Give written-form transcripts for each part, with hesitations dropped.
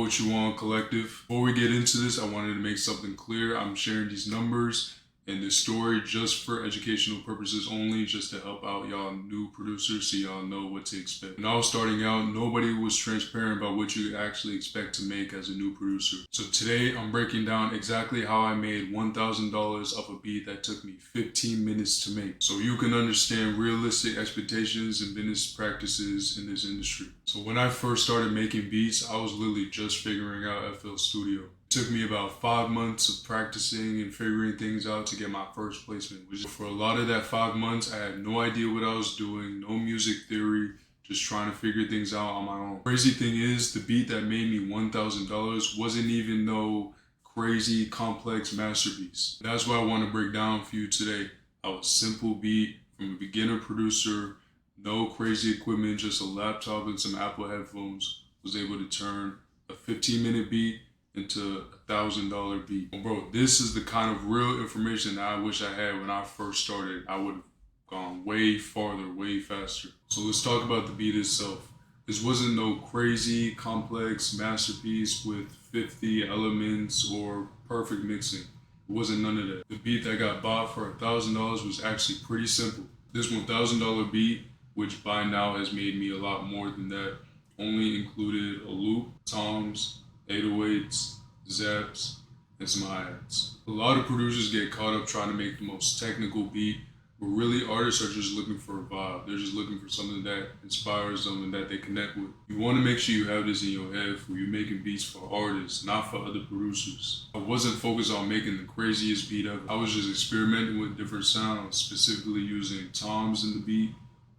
What You Want Collective. Before we get into this, I wanted to make something clear. I'm sharing these numbers and this story just for educational purposes only, just to help out y'all new producers so y'all know what to expect. When I was starting out, nobody was transparent about what you actually expect to make as a new producer. So today I'm breaking down exactly how I made $1,000 off a beat that took me 15 minutes to make, so you can understand realistic expectations and business practices in this industry. So when I first started making beats, I was literally just figuring out FL Studio. It took me about 5 months of practicing and figuring things out to get my first placement. For a lot of that 5 months, I had no idea what I was doing, no music theory, just trying to figure things out on my own. Crazy thing is, the beat that made me $1,000 wasn't even no crazy complex masterpiece. That's what I want to break down for you today. I was simple beat from a beginner producer, no crazy equipment, just a laptop and some Apple headphones, was able to turn a 15-minute beat into $1,000 beat. Well, bro, this is the kind of real information that I wish I had when I first started. I would have gone way farther, way faster. So let's talk about the beat itself. This wasn't no crazy, complex masterpiece with 50 elements or perfect mixing. It wasn't none of that. The beat that got bought for $1,000 was actually pretty simple. This $1,000 beat, which by now has made me a lot more than that, only included a loop, toms, 808s, zaps, and some hi-hats. A lot of producers get caught up trying to make the most technical beat, but really artists are just looking for a vibe. They're just looking for something that inspires them and that they connect with. You want to make sure you have this in your head when you're making beats for artists, not for other producers. I wasn't focused on making the craziest beat ever. I was just experimenting with different sounds, specifically using toms in the beat,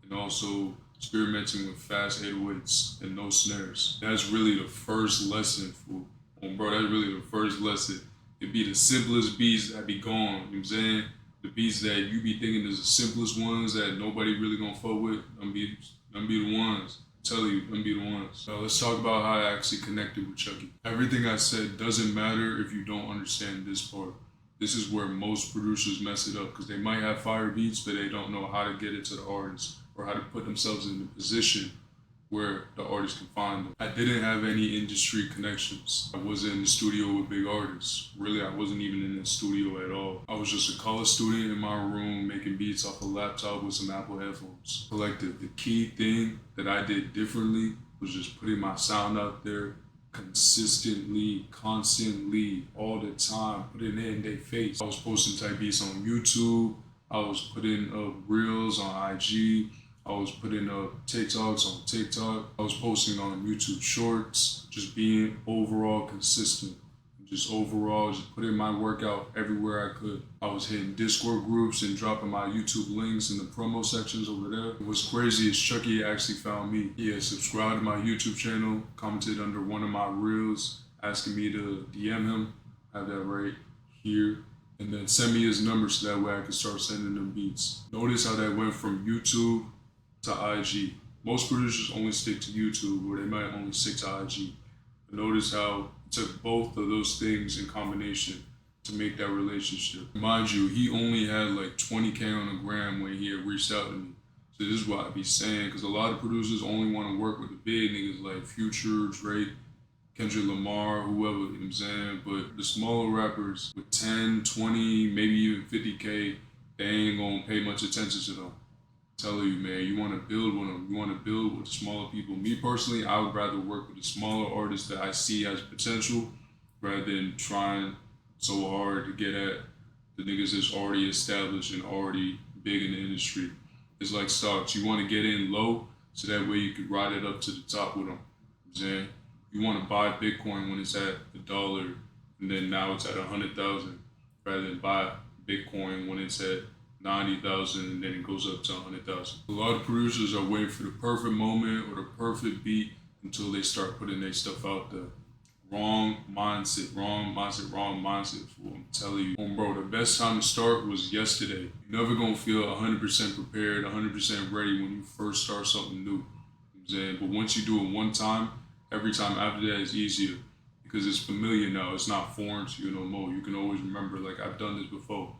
and also experimenting with fast 808s and no snares. That's really the first lesson for, bro, that's really the first lesson. It'd be the simplest beats that be gone, you know what I'm saying? The beats that you be thinking is the simplest ones that nobody really gonna fuck with, them be the ones. I'm telling you, them be the ones. So let's talk about how I actually connected with Chucky. Everything I said doesn't matter if you don't understand this part. This is where most producers mess it up, because they might have fire beats, but they don't know how to get it to the artist, or how to put themselves in a position where the artist can find them. I didn't have any industry connections. I wasn't in the studio with big artists. Really, I wasn't even in the studio at all. I was just a college student in my room making beats off a laptop with some Apple headphones. Collective. The key thing that I did differently was just putting my sound out there consistently, constantly, all the time, putting it in their face. I was posting type beats on YouTube. I was putting up reels on IG. I was putting up TikToks on TikTok. I was posting on YouTube Shorts, just being overall consistent. Just overall, just putting my work out everywhere I could. I was hitting Discord groups and dropping my YouTube links in the promo sections over there. What's crazy is Chucky actually found me. He had subscribed to my YouTube channel, commented under one of my reels, asking me to DM him. I have that right here. And then send me his number so that way I could start sending them beats. Notice how that went from YouTube to IG. Most producers only stick to YouTube, or they might only stick to IG. But notice how it took both of those things in combination to make that relationship. Mind you, he only had like 20K on the gram when he had reached out to me. So this is what I be saying, because a lot of producers only want to work with the big niggas like Future, Drake, Kendrick Lamar, whoever, you know what I'm saying? But the smaller rappers with 10, 20, maybe even 50K, they ain't gonna pay much attention to them. Telling you, man, you want to build with them. You want to build with the smaller people. Me personally, I would rather work with the smaller artists that I see as potential, rather than trying so hard to get at the niggas that's already established and already big in the industry. It's like stocks. You want to get in low so that way you can ride it up to the top with them. You know what I'm saying? You want to buy Bitcoin when it's at $1 and then now it's at 100,000, rather than buy Bitcoin when it's at 90,000 and then it goes up to 100,000. A lot of producers are waiting for the perfect moment or the perfect beat until they start putting their stuff out there. Wrong mindset, wrong mindset, wrong mindset. I'm telling you, bro, the best time to start was yesterday. You're never gonna feel 100% prepared, 100% ready when you first start something new. You know what I'm saying? But once you do it one time, every time after that is easier, because it's familiar now. It's not foreign to you no more. You can always remember, like, I've done this before.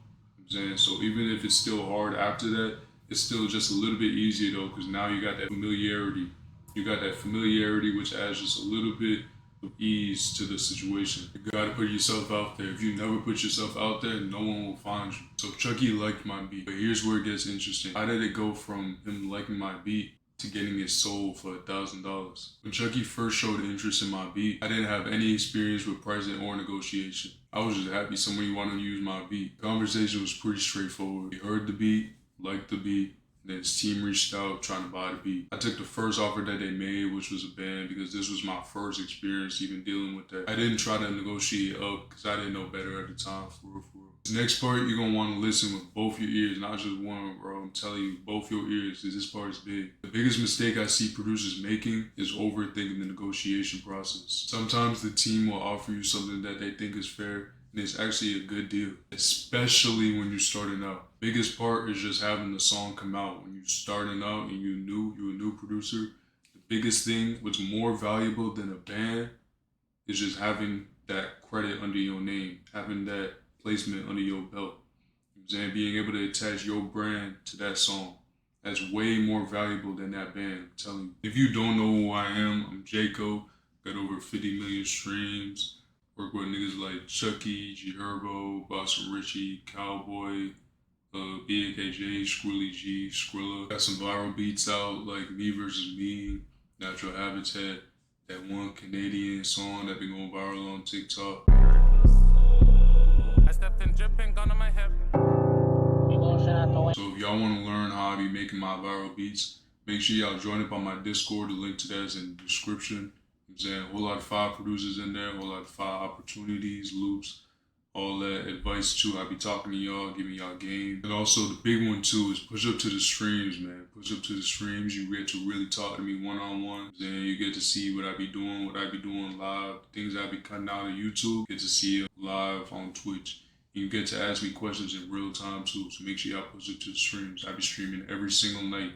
You know what I'm saying? So even if it's still hard after that, it's still just a little bit easier though, because now you got that familiarity. You got that familiarity, which adds just a little bit of ease to the situation. You gotta put yourself out there. If you never put yourself out there, no one will find you. So Chucky liked my beat. But here's where it gets interesting. How did it go from him liking my beat to getting it sold for $1,000? When Chucky first showed interest in my beat, I didn't have any experience with pricing or negotiation. I was just happy somebody wanted to use my beat. The conversation was pretty straightforward. He heard the beat, liked the beat, and then his team reached out trying to buy the beat. I took the first offer that they made, which was a band, because this was my first experience even dealing with that. I didn't try to negotiate up because I didn't know better at the time, for real, for real. This next part, you're going to want to listen with both your ears, not just one, bro. I'm telling you, both your ears, because this part is big. The biggest mistake I see producers making is overthinking the negotiation process. Sometimes the team will offer you something that they think is fair, and it's actually a good deal, especially when you're starting out. Biggest part is just having the song come out. When you're starting out and you're a new producer, the biggest thing, what's more valuable than a band, is just having that credit under your name, having that placement under your belt. You know what I'm saying? Being able to attach your brand to that song. That's way more valuable than that band, I'm telling you. If you don't know who I am, I'm Jayco, got over 50 million streams. Work with niggas like Chucky, G Herbo, Boston Richie, Cowboy, BAKJ, Squilly G, Skrilla. Got some viral beats out like Me Versus Me, Natural Habitat, that one Canadian song that been going viral on TikTok. I stepped in dripping, gun on my hip. So if y'all want to learn how I be making my viral beats, make sure y'all join up on my Discord. The link to that is in the description. Saying a whole lot of fire producers in there, a whole lot of fire opportunities, loops, all that advice too. I be talking to y'all, giving y'all game. And also the big one too is push up to the streams, man. Push up to the streams. You get to really talk to me one-on-one. Then you get to see what I be doing live, things I be cutting out of YouTube. Get to see it live on Twitch. You get to ask me questions in real time too. So make sure y'all push up to the streams. I be streaming every single night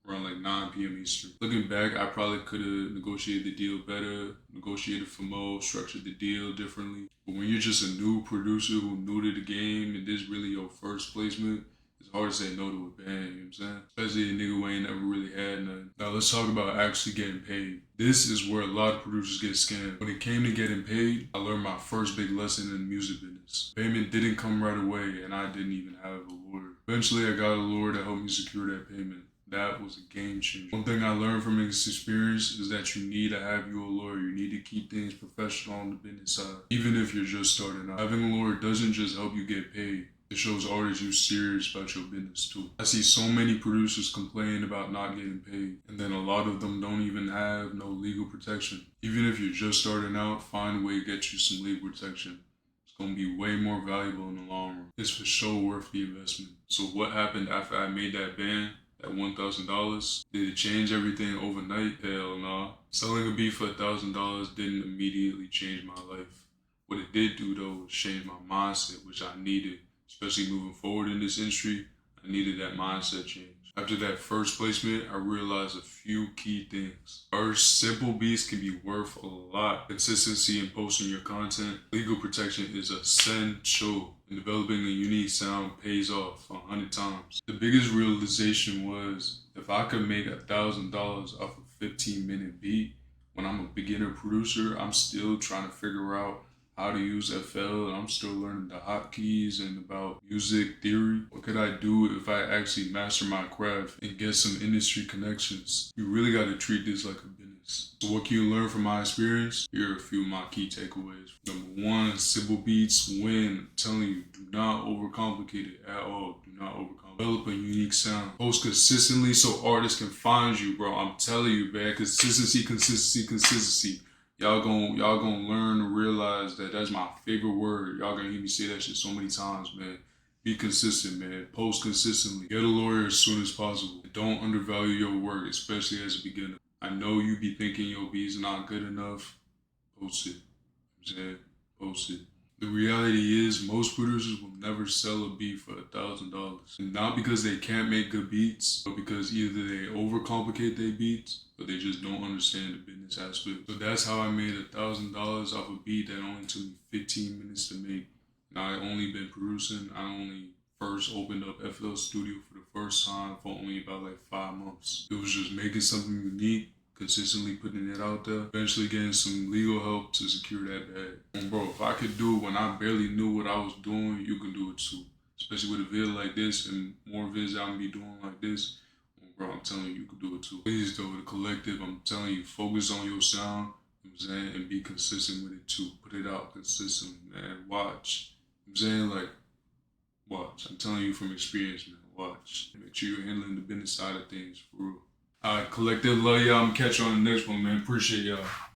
around like 9 p.m. Eastern. Looking back, I probably could have negotiated the deal better, negotiated for more, structured the deal differently. But when you're just a new producer who new to the game and this really your first placement, it's hard to say no to a band, you know what I'm saying? Especially a nigga who ain't never really had none. Now let's talk about actually getting paid. This is where a lot of producers get scammed. When it came to getting paid, I learned my first big lesson in the music business. Payment didn't come right away and I didn't even have a lawyer. Eventually I got a lawyer to help me secure that payment. That was a game changer. One thing I learned from this experience is that you need to have you a lawyer. You need to keep things professional on the business side. Even if you're just starting out. Having a lawyer doesn't just help you get paid. It shows artists you're serious about your business too. I see so many producers complain about not getting paid. And then a lot of them don't even have no legal protection. Even if you're just starting out, find a way to get you some legal protection. It's going to be way more valuable in the long run. It's for sure worth the investment. So what happened after I made that band? At $1,000. Did it change everything overnight? Hell no. Selling a beat for $1,000 didn't immediately change my life. What it did do though was change my mindset, which I needed, especially moving forward in this industry. I needed that mindset change. After that first placement, I realized a few key things. First, simple beats can be worth a lot. Consistency in posting your content. Legal protection is essential. And developing a unique sound pays off 100 times. The biggest realization was if I could make $1,000 off a 15-minute beat, when I'm a beginner producer, I'm still trying to figure out how to use FL, and I'm still learning the hotkeys and about music theory. What could I do if I actually master my craft and get some industry connections? You really got to treat this like a business. So what can you learn from my experience? Here are a few of my key takeaways. Number one, simple beats win. I'm telling you, do not overcomplicate it at all. Do not overcomplicate. Develop a unique sound. Post consistently so artists can find you, bro. I'm telling you, man. Consistency. Y'all gonna learn to realize that that's my favorite word. Y'all gonna hear me say that shit so many times, man. Be consistent, man. Post consistently. Get a lawyer as soon as possible. Don't undervalue your work, especially as a beginner. I know you be thinking your beat's not good enough. Post it. You know what I'm saying? Post it. The reality is most producers will never sell a beat for $1,000. And not because they can't make good beats, but because either they overcomplicate their beats or they just don't understand the business aspect. So that's how I made $1,000 off a beat that only took me 15 minutes to make. And I only been producing. I only first opened up FL Studio for the first time for only about like 5 months. It was just making something unique consistently putting it out there, eventually getting some legal help to secure that bag. And bro, if I could do it when I barely knew what I was doing, you can do it too. Especially with a vid like this and more vids I'm gonna be doing like this. Bro, I'm telling you, you can do it too. Please though, the collective, I'm telling you, focus on your sound, you know what I'm saying, and be consistent with it too. Put it out consistently, man. Watch. You know what I'm saying? Like, watch. I'm telling you from experience, man. Watch. Make sure you're handling the business side of things for real. All right, collective, love y'all. I'm gonna catch you on the next one, man. Appreciate y'all.